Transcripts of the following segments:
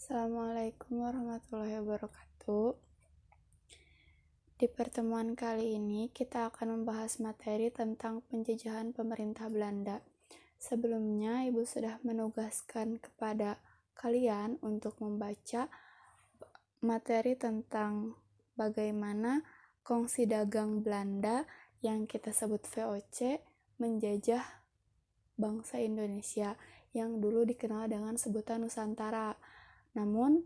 Assalamualaikum warahmatullahi wabarakatuh. Di pertemuan kali ini kita akan membahas materi tentang penjajahan pemerintah Belanda. Sebelumnya, Ibu sudah menugaskan kepada kalian untuk membaca materi tentang bagaimana kongsi dagang Belanda yang kita sebut VOC menjajah bangsa Indonesia yang dulu dikenal dengan sebutan Nusantara. Namun,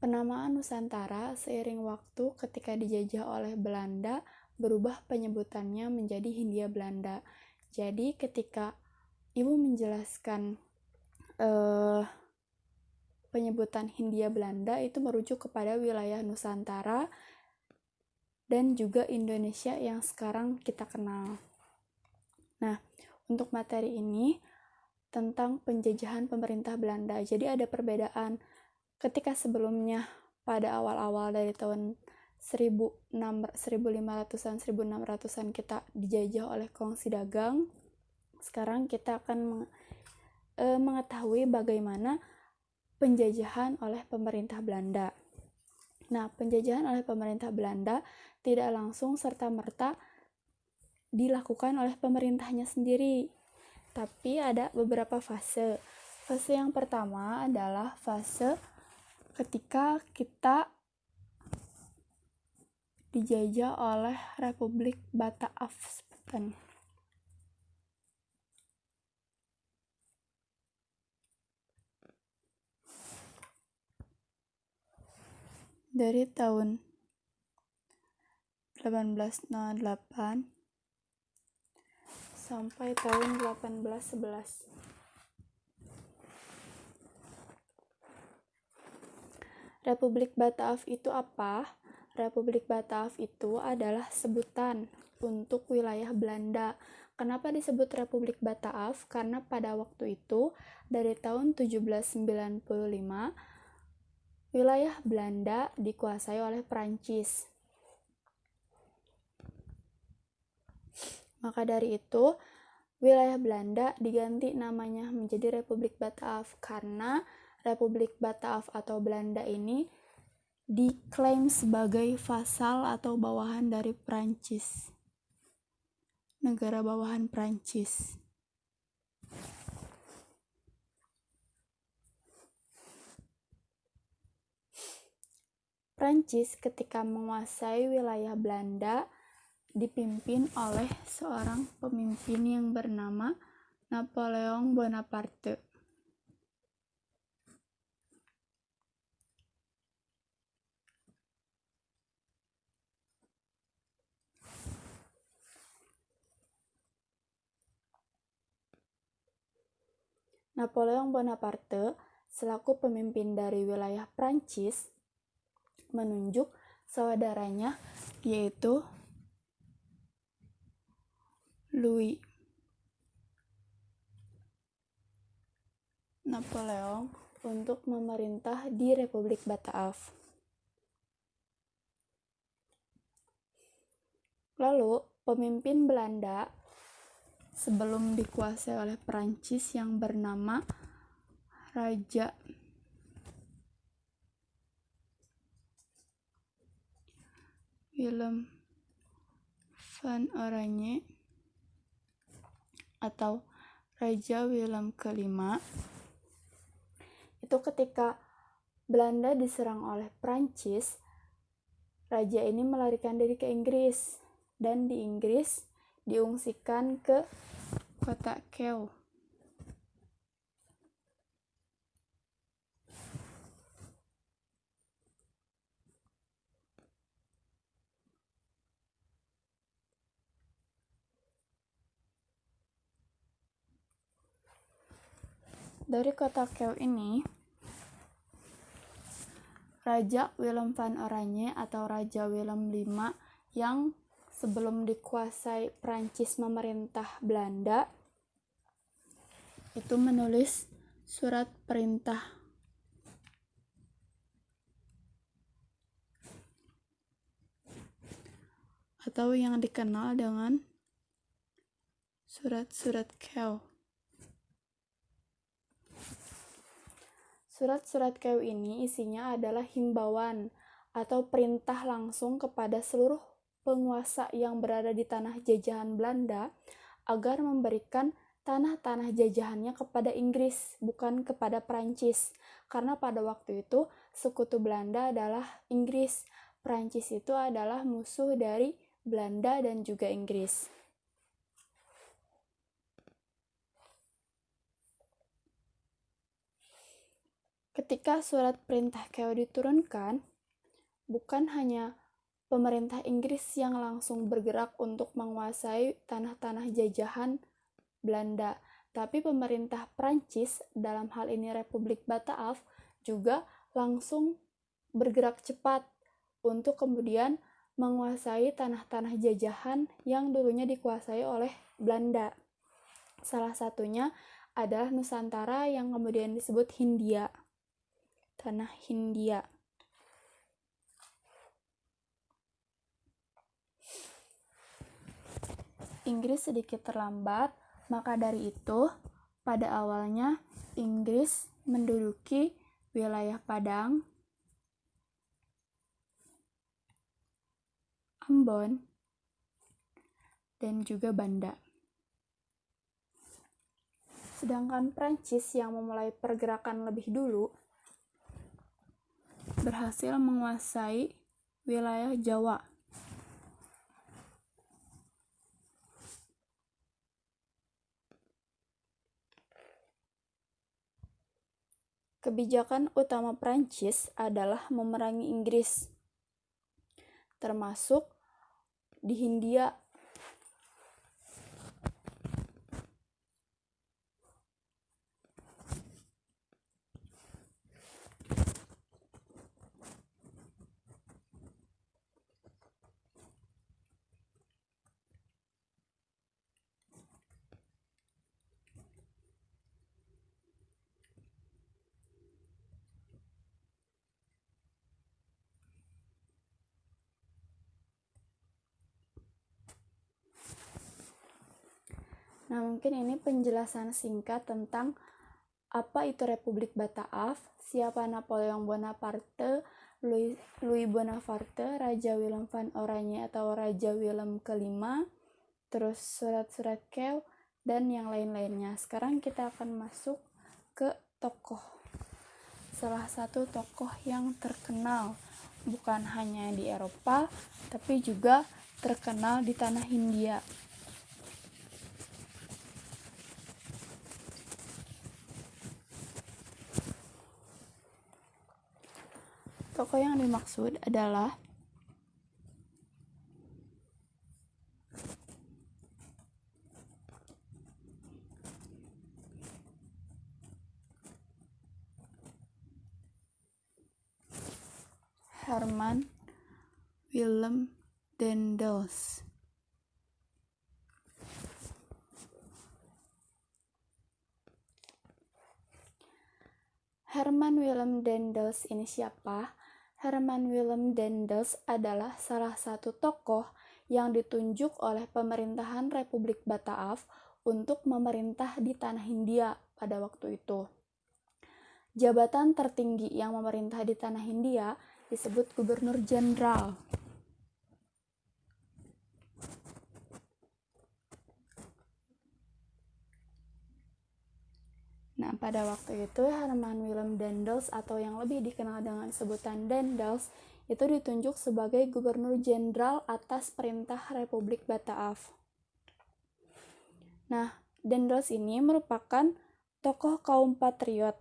penamaan Nusantara seiring waktu ketika dijajah oleh Belanda berubah penyebutannya menjadi Hindia Belanda. Jadi ketika Ibu menjelaskan penyebutan Hindia Belanda itu merujuk kepada wilayah Nusantara dan juga Indonesia yang sekarang kita kenal. Nah, untuk materi ini tentang penjajahan pemerintah Belanda. Jadi ada perbedaan ketika sebelumnya pada awal-awal dari tahun 1500-an 1600-an kita dijajah oleh kongsi dagang. Sekarang kita akan mengetahui bagaimana penjajahan oleh pemerintah Belanda. Nah, penjajahan oleh pemerintah Belanda tidak langsung serta-merta dilakukan oleh pemerintahnya sendiri, tapi ada beberapa fase. Fase yang pertama adalah fase ketika kita dijajah oleh Republik Bataafspen. Dari tahun 1808 sampai tahun 1811. Republik Bataaf itu apa? Republik Bataaf itu adalah sebutan untuk wilayah Belanda. Kenapa disebut Republik Bataaf? Karena pada waktu itu, dari tahun 1795, wilayah Belanda dikuasai oleh Prancis. Maka dari itu, wilayah Belanda diganti namanya menjadi Republik Bataaf karena Republik Bataaf atau Belanda ini diklaim sebagai vasal atau bawahan dari Prancis. Negara bawahan Prancis. Prancis ketika menguasai wilayah Belanda dipimpin oleh seorang pemimpin yang bernama Napoleon Bonaparte. Napoleon Bonaparte selaku pemimpin dari wilayah Prancis menunjuk saudaranya yaitu Louis Napoleon untuk memerintah di Republik Bataaf. Lalu, pemimpin Belanda sebelum dikuasai oleh Prancis yang bernama Raja Willem van Oranje atau Raja Willem kelima, itu ketika Belanda diserang oleh Prancis, raja ini melarikan diri ke Inggris dan di Inggris diungsikan ke kota Kew. Dari kota Kew ini, Raja Willem van Oranje atau Raja Willem V yang sebelum dikuasai Prancis memerintah Belanda itu menulis surat perintah atau yang dikenal dengan surat-surat Kew. Surat-surat KEU ini isinya adalah himbauan atau perintah langsung kepada seluruh penguasa yang berada di tanah jajahan Belanda agar memberikan tanah-tanah jajahannya kepada Inggris, bukan kepada Prancis. Karena pada waktu itu sekutu Belanda adalah Inggris. Prancis itu adalah musuh dari Belanda dan juga Inggris. Ketika surat perintah KEU diturunkan, bukan hanya pemerintah Inggris yang langsung bergerak untuk menguasai tanah-tanah jajahan Belanda, tapi pemerintah Prancis, dalam hal ini Republik Bataaf, juga langsung bergerak cepat untuk kemudian menguasai tanah-tanah jajahan yang dulunya dikuasai oleh Belanda. Salah satunya adalah Nusantara yang kemudian disebut Hindia. Tanah Hindia. Inggris sedikit terlambat, maka dari itu pada awalnya Inggris menduduki wilayah Padang, Ambon, dan juga Banda. Sedangkan Prancis yang memulai pergerakan lebih dulu berhasil menguasai wilayah Jawa. Kebijakan utama Prancis adalah memerangi Inggris, termasuk di Hindia. Nah, mungkin ini penjelasan singkat tentang apa itu Republik Bataaf, siapa Napoleon Bonaparte, Louis Bonaparte, Raja Willem van Oranje atau Raja Willem kelima, terus surat-surat KEU, dan yang lain-lainnya. Sekarang kita akan masuk ke tokoh. Salah satu tokoh yang terkenal, bukan hanya di Eropa, tapi juga terkenal di tanah Hindia. Tokoh yang dimaksud adalah Herman Willem Daendels. Herman Willem Daendels ini siapa? Herman Willem Daendels adalah salah satu tokoh yang ditunjuk oleh pemerintahan Republik Bataaf untuk memerintah di tanah Hindia pada waktu itu. Jabatan tertinggi yang memerintah di tanah Hindia disebut Gubernur Jenderal. Nah, pada waktu itu Herman Willem Daendels atau yang lebih dikenal dengan sebutan Daendels itu ditunjuk sebagai Gubernur Jenderal atas perintah Republik Bataaf. Nah, Daendels ini merupakan tokoh kaum patriot.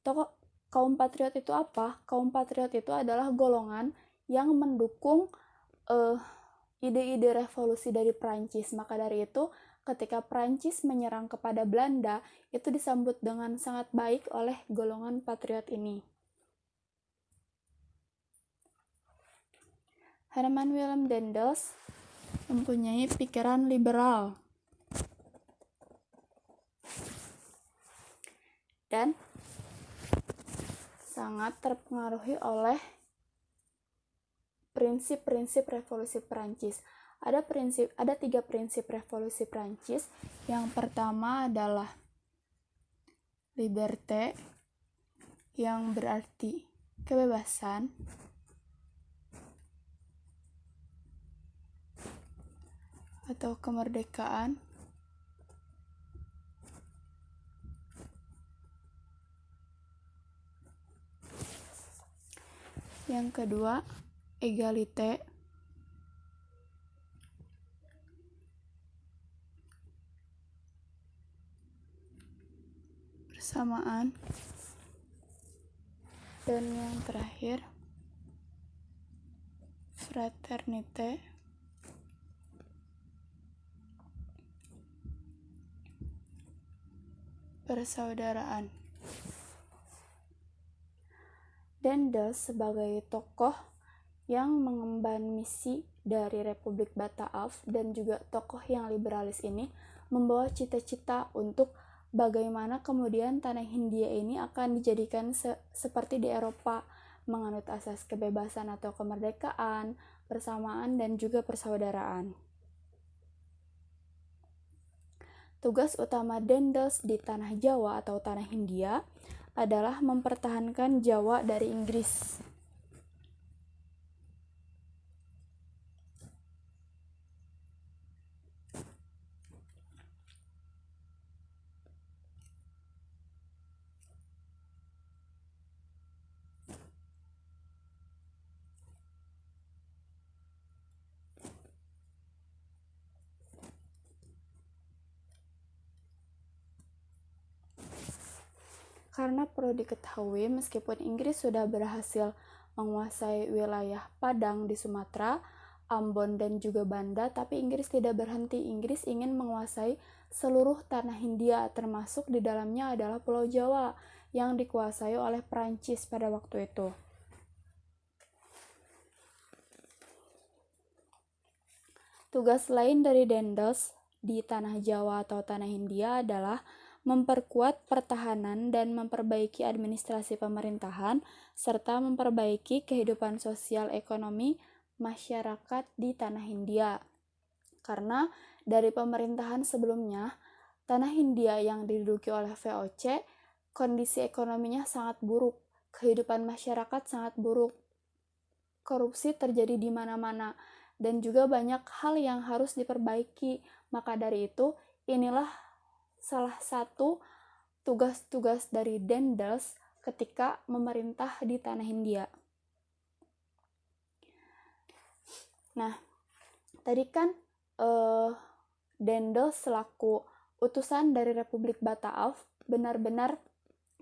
Tokoh kaum patriot itu apa? Kaum patriot itu adalah golongan yang mendukung ide-ide revolusi dari Prancis. Maka dari itu, ketika Prancis menyerang kepada Belanda, itu disambut dengan sangat baik oleh golongan patriot ini. Herman Willem Daendels mempunyai pikiran liberal dan sangat terpengaruhi oleh prinsip-prinsip revolusi Prancis. Ada 3 prinsip revolusi Prancis. Yang pertama adalah liberté, yang berarti kebebasan, atau kemerdekaan. Yang kedua, egalite, persamaan. Dan yang terakhir, fraternite, persaudaraan. Daendels sebagai tokoh yang mengemban misi dari Republik Bataaf dan juga tokoh yang liberalis ini membawa cita-cita untuk bagaimana kemudian tanah Hindia ini akan dijadikan seperti di Eropa, menganut asas kebebasan atau kemerdekaan, persamaan, dan juga persaudaraan. Tugas utama Daendels di tanah Jawa atau tanah Hindia adalah mempertahankan Jawa dari Inggris. Karena perlu diketahui, meskipun Inggris sudah berhasil menguasai wilayah Padang di Sumatera, Ambon, dan juga Banda, tapi Inggris tidak berhenti. Inggris ingin menguasai seluruh tanah Hindia, termasuk di dalamnya adalah Pulau Jawa yang dikuasai oleh Prancis pada waktu itu. Tugas lain dari Daendels di tanah Jawa atau tanah Hindia adalah memperkuat pertahanan dan memperbaiki administrasi pemerintahan, serta memperbaiki kehidupan sosial ekonomi masyarakat di tanah Hindia. Karena dari pemerintahan sebelumnya, tanah Hindia yang diduduki oleh VOC, kondisi ekonominya sangat buruk, kehidupan masyarakat sangat buruk, korupsi terjadi di mana-mana, dan juga banyak hal yang harus diperbaiki. Maka dari itu, inilah salah satu tugas-tugas dari Daendels ketika memerintah di tanah Hindia. Nah, tadi kan Daendels selaku utusan dari Republik Bataaf benar-benar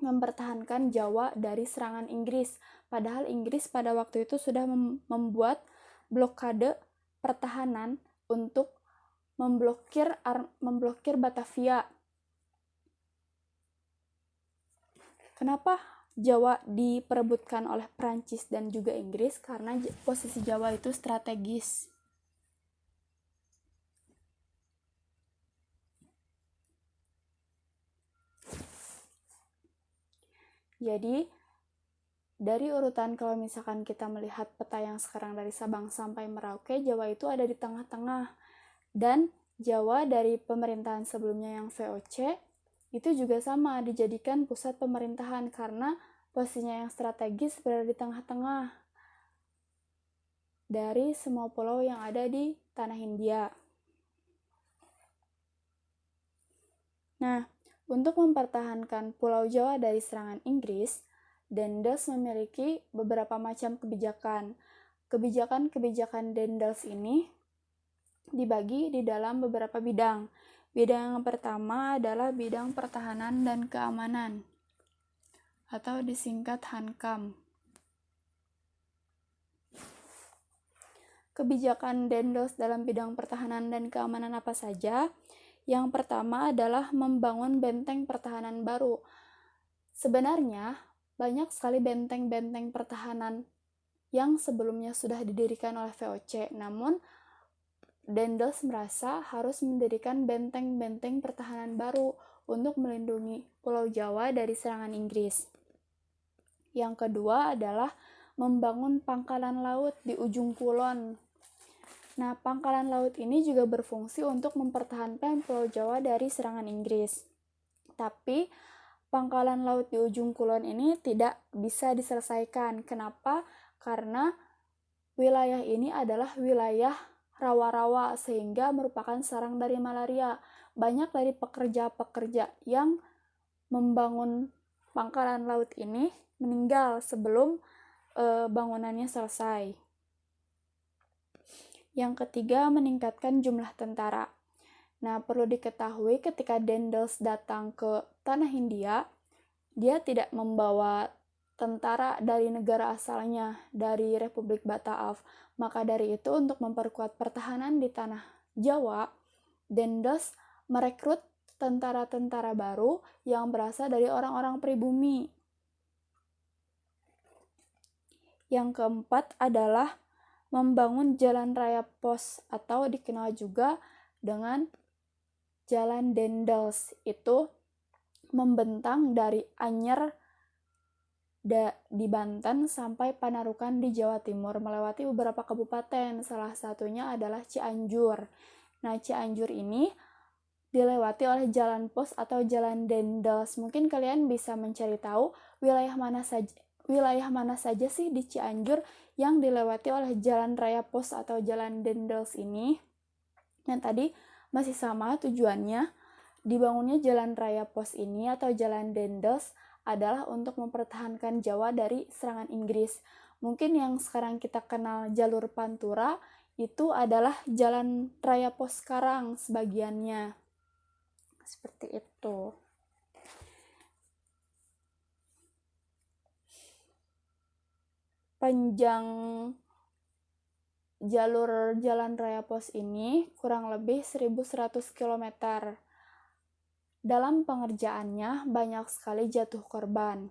mempertahankan Jawa dari serangan Inggris. Padahal Inggris pada waktu itu sudah membuat blokade pertahanan untuk memblokir Batavia. Kenapa Jawa diperebutkan oleh Prancis dan juga Inggris? Karena posisi Jawa itu strategis. Jadi, dari urutan kalau misalkan kita melihat peta yang sekarang dari Sabang sampai Merauke, Jawa itu ada di tengah-tengah. Dan Jawa dari pemerintahan sebelumnya yang VOC, itu juga sama, dijadikan pusat pemerintahan karena posisinya yang strategis berada di tengah-tengah dari semua pulau yang ada di tanah Hindia. Nah, untuk mempertahankan Pulau Jawa dari serangan Inggris, Daendels memiliki beberapa macam kebijakan. Kebijakan-kebijakan Daendels ini dibagi di dalam beberapa bidang. Bidang yang pertama adalah bidang pertahanan dan keamanan, atau disingkat Hankam. Kebijakan Daendels dalam bidang pertahanan dan keamanan apa saja? Yang pertama adalah membangun benteng pertahanan baru. Sebenarnya, banyak sekali benteng-benteng pertahanan yang sebelumnya sudah didirikan oleh VOC, namun Daendels merasa harus mendirikan benteng-benteng pertahanan baru untuk melindungi Pulau Jawa dari serangan Inggris. Yang kedua adalah membangun pangkalan laut di ujung kulon. Nah, pangkalan laut ini juga berfungsi untuk mempertahankan Pulau Jawa dari serangan Inggris. Tapi pangkalan laut di ujung kulon ini tidak bisa diselesaikan. Kenapa? Karena wilayah ini adalah wilayah rawa-rawa sehingga merupakan sarang dari malaria. Banyak dari pekerja-pekerja yang membangun pangkalan laut ini meninggal sebelum bangunannya selesai. Yang ketiga, meningkatkan jumlah tentara. Nah, perlu diketahui ketika Daendels datang ke tanah Hindia, dia tidak membawa tentara dari negara asalnya, dari Republik Bataaf. Maka dari itu, untuk memperkuat pertahanan di tanah Jawa, Daendels merekrut tentara-tentara baru yang berasal dari orang-orang pribumi. Yang keempat adalah membangun jalan raya pos atau dikenal juga dengan Jalan Daendels. Itu membentang dari Anyer di Banten sampai Panarukan di Jawa Timur, melewati beberapa kabupaten, salah satunya adalah Cianjur. Nah, Cianjur ini dilewati oleh jalan pos atau jalan Daendels. Mungkin kalian bisa mencari tahu wilayah mana saja sih di Cianjur yang dilewati oleh jalan raya pos atau jalan Daendels ini. Yang tadi masih sama tujuannya. Dibangunnya jalan raya pos ini atau jalan Daendels adalah untuk mempertahankan Jawa dari serangan Inggris. Mungkin yang sekarang kita kenal jalur Pantura itu adalah jalan raya pos sekarang sebagiannya. Seperti itu. Panjang jalur jalan raya pos ini kurang lebih 1.100 km. Dalam pengerjaannya banyak sekali jatuh korban,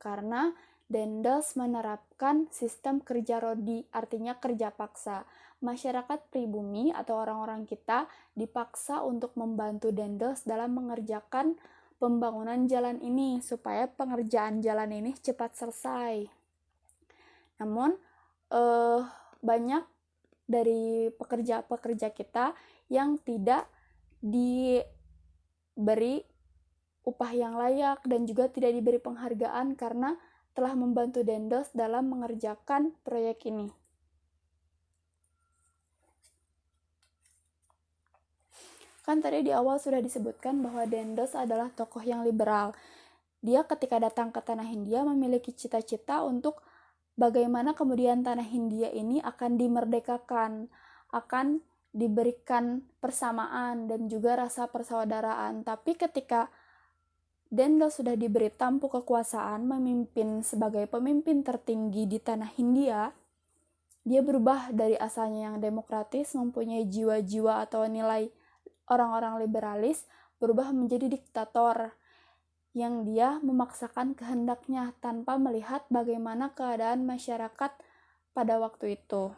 karena Daendels menerapkan sistem kerja rodi, artinya kerja paksa. Masyarakat pribumi atau orang-orang kita dipaksa untuk membantu Daendels dalam mengerjakan pembangunan jalan ini, supaya pengerjaan jalan ini cepat selesai. Namun, banyak dari pekerja-pekerja kita yang tidak diberi upah yang layak dan juga tidak diberi penghargaan karena telah membantu Daendels dalam mengerjakan proyek ini. Kan tadi di awal sudah disebutkan bahwa Daendels adalah tokoh yang liberal. Dia ketika datang ke tanah Hindia memiliki cita-cita untuk bagaimana kemudian tanah Hindia ini akan dimerdekakan, akan diberikan persamaan dan juga rasa persaudaraan. Tapi ketika Daendels sudah diberi tampuk kekuasaan memimpin sebagai pemimpin tertinggi di tanah Hindia, dia berubah dari asalnya yang demokratis, mempunyai jiwa-jiwa atau nilai orang-orang liberalis, berubah menjadi diktator yang dia memaksakan kehendaknya tanpa melihat bagaimana keadaan masyarakat pada waktu itu.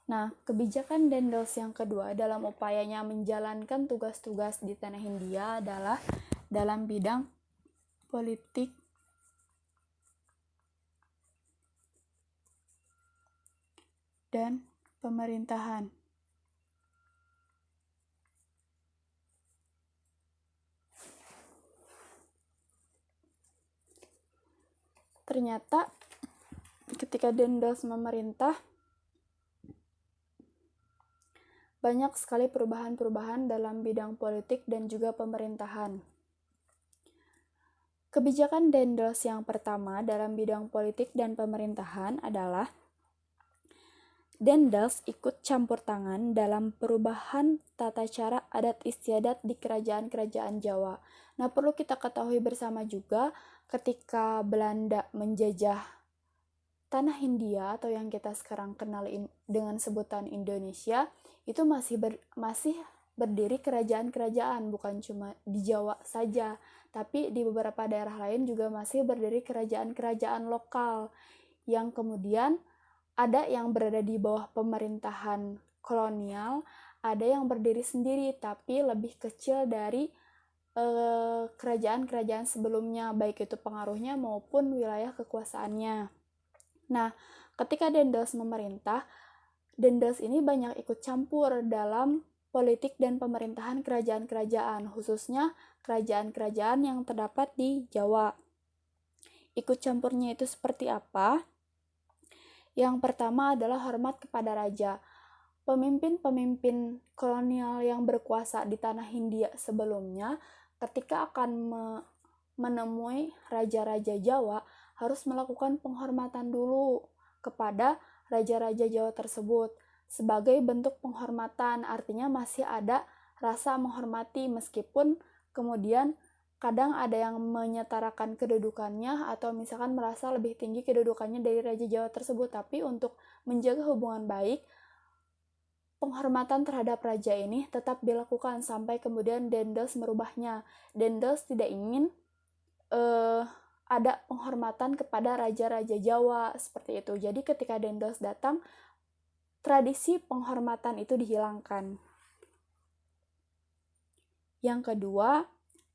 Nah, kebijakan Daendels yang kedua dalam upayanya menjalankan tugas-tugas di tanah Hindia adalah dalam bidang politik dan pemerintahan. Ternyata ketika Daendels memerintah, banyak sekali perubahan-perubahan dalam bidang politik dan juga pemerintahan. Kebijakan Daendels yang pertama dalam bidang politik dan pemerintahan adalah Daendels ikut campur tangan dalam perubahan tata cara adat istiadat di kerajaan-kerajaan Jawa. Nah, perlu kita ketahui bersama juga ketika Belanda menjajah tanah Hindia atau yang kita sekarang kenal dengan sebutan Indonesia, itu masih berdiri kerajaan-kerajaan, bukan cuma di Jawa saja, tapi di beberapa daerah lain juga masih berdiri kerajaan-kerajaan lokal yang kemudian ada yang berada di bawah pemerintahan kolonial, ada yang berdiri sendiri tapi lebih kecil dari kerajaan-kerajaan sebelumnya, baik itu pengaruhnya maupun wilayah kekuasaannya. Nah, ketika Daendels memerintah, Daendels ini banyak ikut campur dalam politik dan pemerintahan kerajaan-kerajaan, khususnya kerajaan-kerajaan yang terdapat di Jawa. Ikut campurnya itu seperti apa? Yang pertama adalah hormat kepada raja. Pemimpin-pemimpin kolonial yang berkuasa di tanah Hindia sebelumnya, ketika akan menemui raja-raja Jawa, harus melakukan penghormatan dulu kepada raja-raja Jawa tersebut. Sebagai bentuk penghormatan, artinya masih ada rasa menghormati meskipun kemudian kadang ada yang menyetarakan kedudukannya atau misalkan merasa lebih tinggi kedudukannya dari raja Jawa tersebut, tapi untuk menjaga hubungan baik, penghormatan terhadap raja ini tetap dilakukan sampai kemudian Dendels merubahnya. Dendels tidak ingin ada penghormatan kepada raja-raja Jawa seperti itu. Jadi ketika Dendels datang, tradisi penghormatan itu dihilangkan. Yang kedua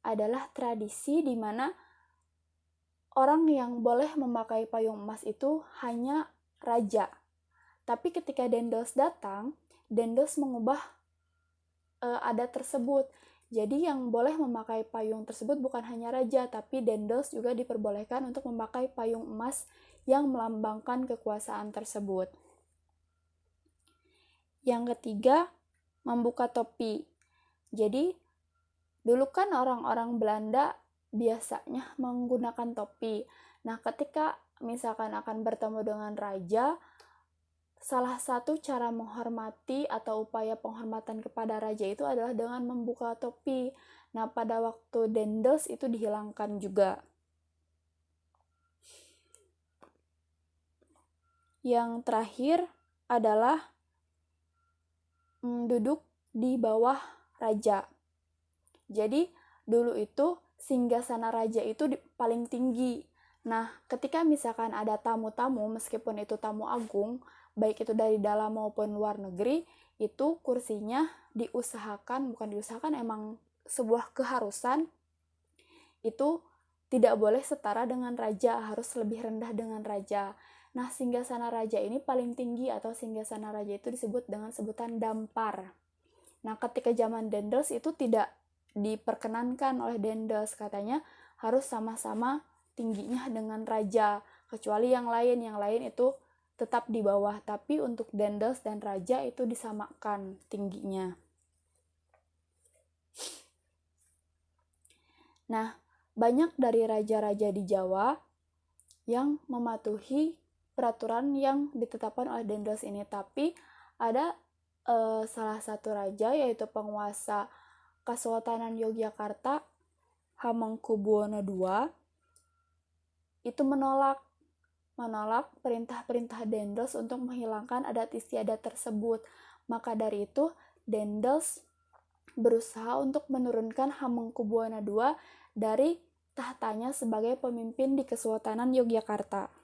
adalah tradisi di mana orang yang boleh memakai payung emas itu hanya raja. Tapi ketika Dendels datang, Dendels mengubah adat tersebut. Jadi yang boleh memakai payung tersebut bukan hanya raja, tapi Dendels juga diperbolehkan untuk memakai payung emas yang melambangkan kekuasaan tersebut. Yang ketiga, membuka topi. Jadi, dulu kan orang-orang Belanda biasanya menggunakan topi. Nah, ketika misalkan akan bertemu dengan raja, salah satu cara menghormati atau upaya penghormatan kepada raja itu adalah dengan membuka topi. Nah, pada waktu Dendels itu dihilangkan juga. Yang terakhir adalah duduk di bawah raja. Jadi, dulu itu singgasana raja itu paling tinggi. Nah, ketika misalkan ada tamu-tamu, meskipun itu tamu agung, baik itu dari dalam maupun luar negeri, itu kursinya bukan diusahakan, emang sebuah keharusan, itu tidak boleh setara dengan raja, harus lebih rendah dengan raja. Nah, singgasana raja ini paling tinggi atau singgasana raja itu disebut dengan sebutan dampar. Nah, ketika zaman Dendels itu tidak diperkenankan oleh Dendels, katanya harus sama-sama tingginya dengan raja, kecuali yang lain itu tetap di bawah, tapi untuk Dendels dan raja itu disamakan tingginya. Nah, banyak dari raja-raja di Jawa yang mematuhi peraturan yang ditetapkan oleh Dendels ini, tapi ada salah satu raja, yaitu penguasa Kesultanan Yogyakarta, Hamengkubuwono II, itu menolak perintah-perintah Dendels untuk menghilangkan adat istiadat tersebut. Maka dari itu, Dendels berusaha untuk menurunkan Hamengkubuwono II dari tahtanya sebagai pemimpin di Kesultanan Yogyakarta.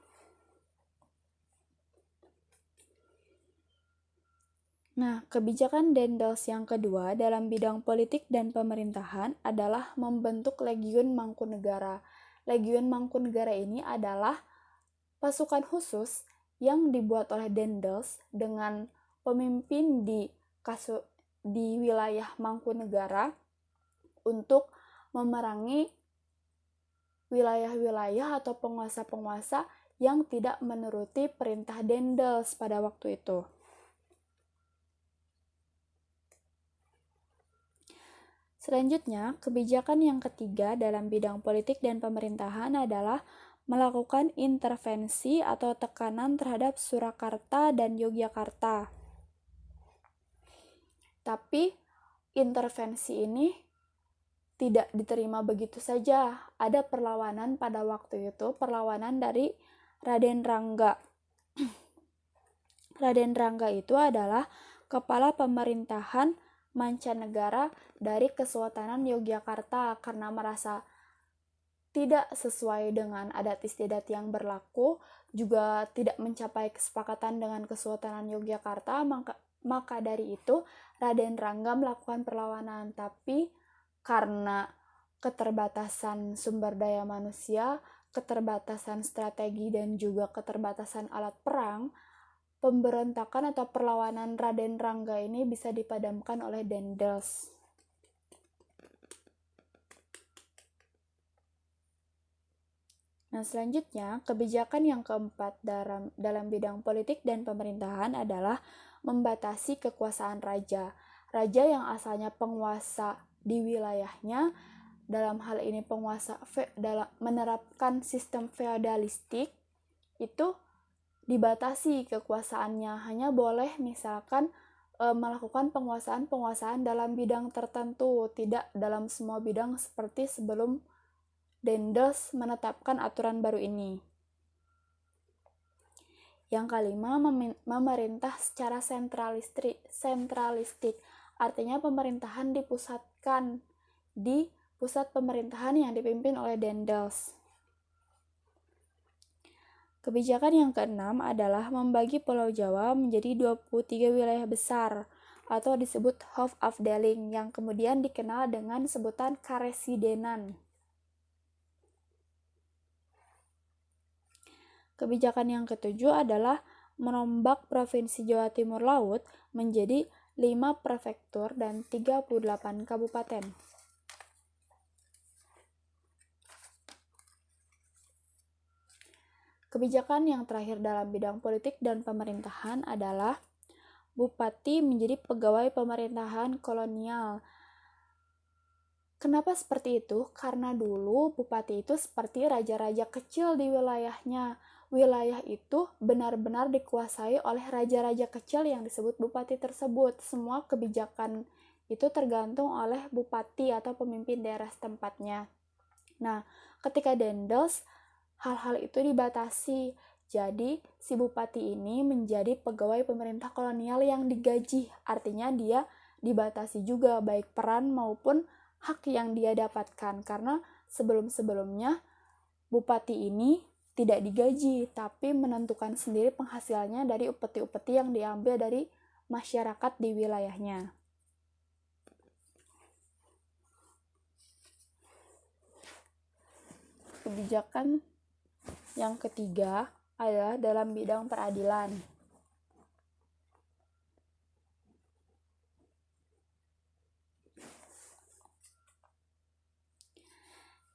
Nah, kebijakan Dendels yang kedua dalam bidang politik dan pemerintahan adalah membentuk Legiun Mangkunegara. Legiun Mangkunegara ini adalah pasukan khusus yang dibuat oleh Dendels dengan pemimpin di wilayah Mangkunegara untuk memerangi wilayah-wilayah atau penguasa-penguasa yang tidak menuruti perintah Dendels pada waktu itu. Selanjutnya, kebijakan yang ketiga dalam bidang politik dan pemerintahan adalah melakukan intervensi atau tekanan terhadap Surakarta dan Yogyakarta. Tapi intervensi ini tidak diterima begitu saja. Ada perlawanan pada waktu itu, perlawanan dari Raden Rangga. Raden Rangga itu adalah kepala pemerintahan mancanegara dari Kesultanan Yogyakarta karena merasa tidak sesuai dengan adat istiadat yang berlaku, juga tidak mencapai kesepakatan dengan Kesultanan Yogyakarta, maka dari itu Raden Rangga melakukan perlawanan. Tapi karena keterbatasan sumber daya manusia, keterbatasan strategi, dan juga keterbatasan alat perang, pemberontakan atau perlawanan Raden Rangga ini bisa dipadamkan oleh Daendels. Nah, selanjutnya, kebijakan yang keempat dalam bidang politik dan pemerintahan adalah membatasi kekuasaan raja. Raja yang asalnya penguasa di wilayahnya, dalam hal ini penguasa dalam menerapkan sistem feodalistik, itu dibatasi kekuasaannya. Hanya boleh misalkan melakukan penguasaan dalam bidang tertentu, tidak dalam semua bidang seperti sebelum Daendels menetapkan aturan baru ini. Yang kelima, memerintah secara sentralistik. Artinya pemerintahan dipusatkan di pusat pemerintahan yang dipimpin oleh Daendels. Kebijakan yang keenam adalah membagi Pulau Jawa menjadi 23 wilayah besar atau disebut Hofafdeling yang kemudian dikenal dengan sebutan Karesidenan. Kebijakan yang ketujuh adalah merombak Provinsi Jawa Timur Laut menjadi 5 prefektur dan 38 kabupaten. Kebijakan yang terakhir dalam bidang politik dan pemerintahan adalah bupati menjadi pegawai pemerintahan kolonial. Kenapa seperti itu? Karena dulu bupati itu seperti raja-raja kecil di wilayahnya. Wilayah itu benar-benar dikuasai oleh raja-raja kecil yang disebut bupati tersebut. Semua kebijakan itu tergantung oleh bupati atau pemimpin daerah setempatnya. Nah, ketika Daendels, hal-hal itu dibatasi. Jadi, si bupati ini menjadi pegawai pemerintah kolonial yang digaji. Artinya dia dibatasi juga baik peran maupun hak yang dia dapatkan. Karena sebelum-sebelumnya bupati ini tidak digaji, tapi menentukan sendiri penghasilannya dari upeti-upeti yang diambil dari masyarakat di wilayahnya. Kebijakan yang ketiga adalah dalam bidang peradilan.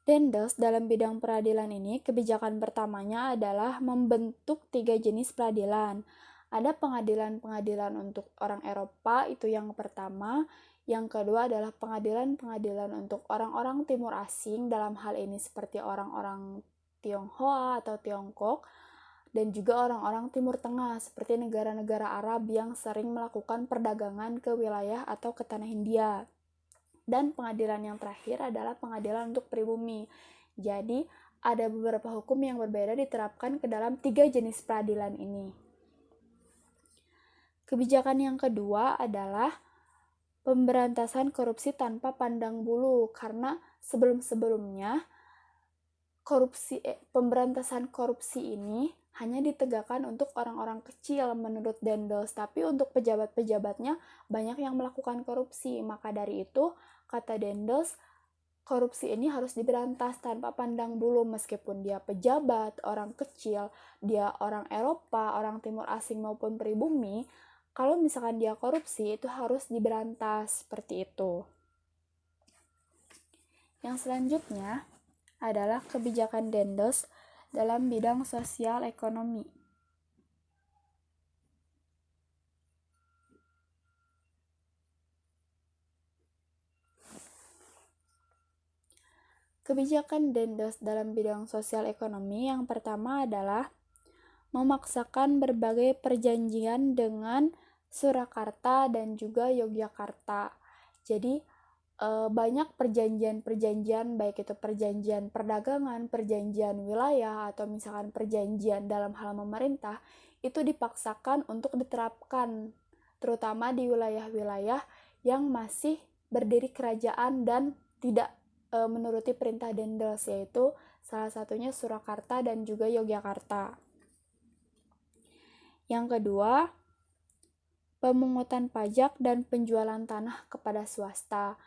Daendels dalam bidang peradilan ini, kebijakan pertamanya adalah membentuk 3 jenis peradilan. Ada pengadilan-pengadilan untuk orang Eropa, itu yang pertama. Yang kedua adalah pengadilan-pengadilan untuk orang-orang timur asing, dalam hal ini seperti orang-orang Tionghoa atau Tiongkok, dan juga orang-orang Timur Tengah, seperti negara-negara Arab yang sering melakukan perdagangan ke wilayah atau ke tanah India. Dan pengadilan yang terakhir adalah pengadilan untuk pribumi. Jadi, ada beberapa hukum yang berbeda diterapkan ke dalam 3 jenis peradilan ini. Kebijakan yang kedua adalah pemberantasan korupsi tanpa pandang bulu, karena sebelum-sebelumnya pemberantasan korupsi ini hanya ditegakkan untuk orang-orang kecil menurut Daendels, tapi untuk pejabat-pejabatnya banyak yang melakukan korupsi. Maka dari itu, kata Daendels, korupsi ini harus diberantas tanpa pandang bulu, meskipun dia pejabat, orang kecil, dia orang Eropa, orang timur asing maupun pribumi. Kalau misalkan dia korupsi, itu harus diberantas, seperti itu. Yang selanjutnya adalah kebijakan Daendels dalam bidang sosial ekonomi. Kebijakan Daendels dalam bidang sosial ekonomi yang pertama adalah memaksakan berbagai perjanjian dengan Surakarta dan juga Yogyakarta. Jadi banyak perjanjian-perjanjian, baik itu perjanjian perdagangan, perjanjian wilayah, atau misalkan perjanjian dalam hal memerintah, itu dipaksakan untuk diterapkan, terutama di wilayah-wilayah yang masih berdiri kerajaan dan tidak menuruti perintah Daendels, yaitu salah satunya Surakarta dan juga Yogyakarta. Yang kedua, pemungutan pajak dan penjualan tanah kepada swasta.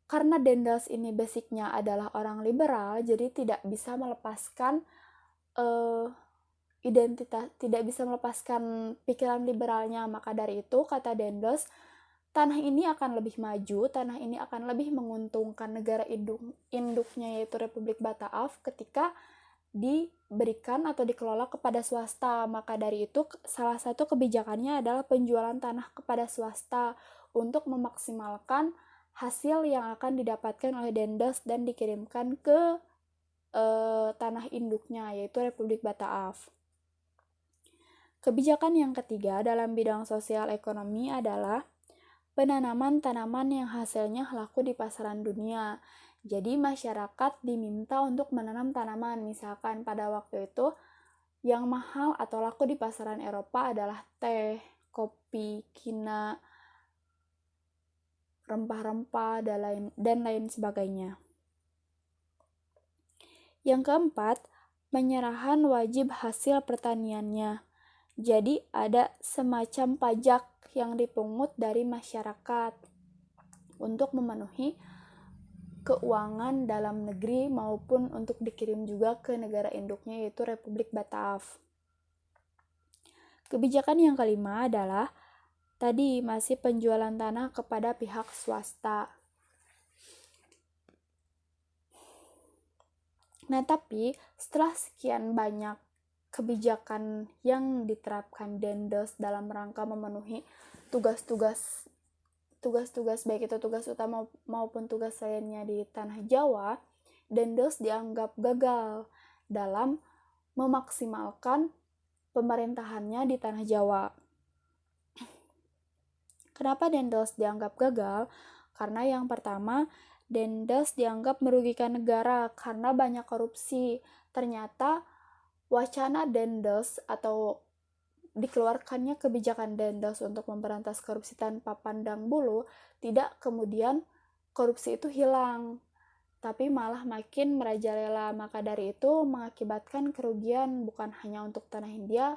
Karena Daendels ini basicnya adalah orang liberal, jadi tidak bisa melepaskan tidak bisa melepaskan pikiran liberalnya. Maka dari itu, kata Daendels, tanah ini akan lebih maju, tanah ini akan lebih menguntungkan negara induknya yaitu Republik Bataaf ketika diberikan atau dikelola kepada swasta. Maka dari itu, salah satu kebijakannya adalah penjualan tanah kepada swasta untuk memaksimalkan hasil yang akan didapatkan oleh Daendels dan dikirimkan ke tanah induknya yaitu Republik Bataaf. Kebijakan yang ketiga dalam bidang sosial ekonomi adalah penanaman tanaman yang hasilnya laku di pasaran dunia. Jadi masyarakat diminta untuk menanam tanaman. Misalkan pada waktu itu yang mahal atau laku di pasaran Eropa adalah teh, kopi, kina, rempah-rempah, dan lain sebagainya. Yang keempat, penyerahan wajib hasil pertaniannya. Jadi ada semacam pajak yang dipungut dari masyarakat untuk memenuhi keuangan dalam negeri maupun untuk dikirim juga ke negara induknya yaitu Republik Bataaf. Kebijakan yang kelima adalah tadi masih penjualan tanah kepada pihak swasta. Nah, tapi setelah sekian banyak kebijakan yang diterapkan Daendels dalam rangka memenuhi tugas-tugas baik itu tugas utama maupun tugas lainnya di tanah Jawa, Daendels dianggap gagal dalam memaksimalkan pemerintahannya di tanah Jawa. Kenapa Daendels dianggap gagal? Karena yang pertama, Daendels dianggap merugikan negara karena banyak korupsi. Ternyata wacana Daendels atau dikeluarkannya kebijakan Daendels untuk memberantas korupsi tanpa pandang bulu, tidak kemudian korupsi itu hilang, tapi malah makin merajalela. Maka dari itu mengakibatkan kerugian bukan hanya untuk tanah Hindia,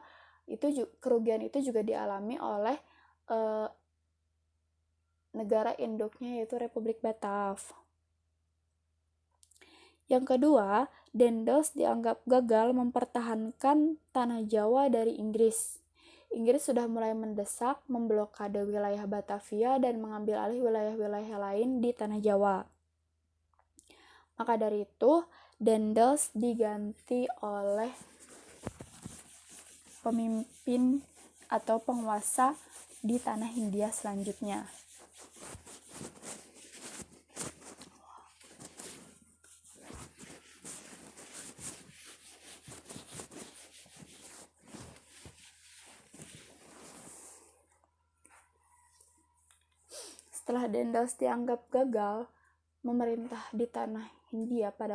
kerugian itu juga dialami oleh negara induknya yaitu Republik Bataaf. Yang kedua, Daendels dianggap gagal mempertahankan tanah Jawa dari Inggris. Inggris sudah mulai mendesak memblokade wilayah Batavia dan mengambil alih wilayah-wilayah lain di tanah Jawa. Maka dari itu, Daendels diganti oleh pemimpin atau penguasa di tanah Hindia selanjutnya. Setelah Daendels dianggap gagal memerintah di tanah Hindia pada